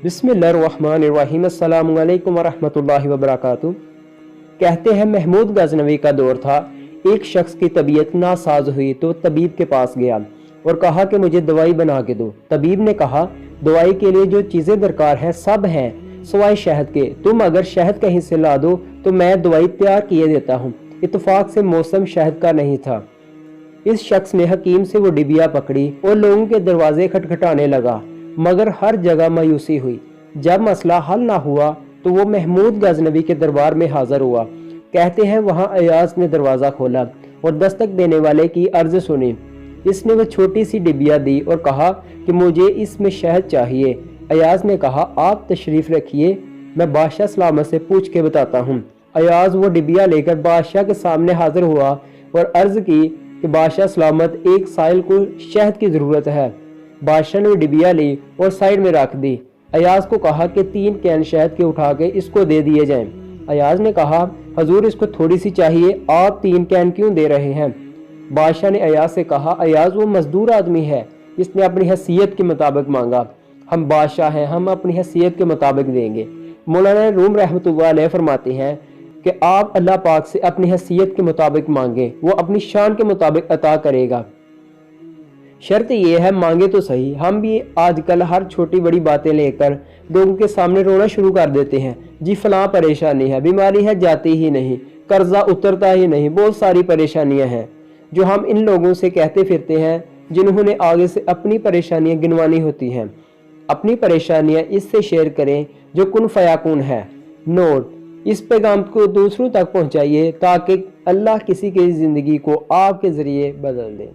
बिस्मिल्लाहिर्रहमानिर्रहीम अस्सलामु अलैकुम वरहमतुल्लाहि वबरकातुहू। कहते हैं महमूद गजनवी का दौर था। एक शख्स की तबीयत नासाज हुई तो तबीब के पास गया और कहा कि मुझे दवाई बना के दो। तबीब ने कहा, दवाई के लिए जो चीज़ें दरकार हैं सब हैं सिवाय शहद के। तुम अगर शहद कहीं से ला दो तो मैं दवाई तैयार किए देता हूँ। इत्तेफाक से मौसम शहद का नहीं था। इस शख्स ने हकीम से वो डिबिया पकड़ी और लोगों के दरवाजे खटखटाने लगा, मगर हर जगह मायूसी हुई। जब मसला हल ना हुआ तो वो महमूद गजनवी के दरबार में हाजिर हुआ। कहते हैं वहां अयाज ने दरवाज़ा खोला और दस्तक देने वाले की अर्ज सुनी। इसने वो छोटी सी डिबिया दी और कहा कि मुझे इसमें शहद चाहिए। अयाज ने कहा, आप तशरीफ़ रखिए, मैं बादशाह सलामत से पूछ के बताता हूँ। अयाज वो डिबिया लेकर बादशाह के सामने हाजिर हुआ और अर्ज की कि बादशाह सलामत, एक साइल को शहद की ज़रूरत है। बादशाह ने डिबिया ली और साइड में रख दी। अयाज को कहा कि 3 कैन शहद के उठा के इसको दे दिए जाएं। अयाज ने कहा, हजूर इसको थोड़ी सी चाहिए, आप 3 कैन क्यों दे रहे हैं? बादशाह ने अयाज से कहा, अयाज वो मजदूर आदमी है, इसने अपनी हैसियत के मुताबिक मांगा। हम बादशाह हैं, हम अपनी हैसियत के मुताबिक देंगे। मौलाना रूम रहमतुल्लाह अलैह फरमाते हैं कि आप अल्लाह पाक से अपनी हैसियत के मुताबिक मांगे, वो अपनी शान के मुताबिक अता करेगा। शर्त ये है, मांगे तो सही। हम भी आजकल हर छोटी बड़ी बातें लेकर लोगों के सामने रोना शुरू कर देते हैं। जी फलां परेशानी है, बीमारी है, जाती ही नहीं, कर्जा उतरता ही नहीं, बहुत सारी परेशानियां हैं जो हम इन लोगों से कहते फिरते हैं जिन्होंने आगे से अपनी परेशानियां गिनवानी होती हैं। अपनी परेशानियां इससे शेयर करें जो कुन फयाकुन है। नोट, इस पैगाम को दूसरों तक पहुंचाइए ताकि अल्लाह किसी की ज़िंदगी को आपके ज़रिए बदल दे।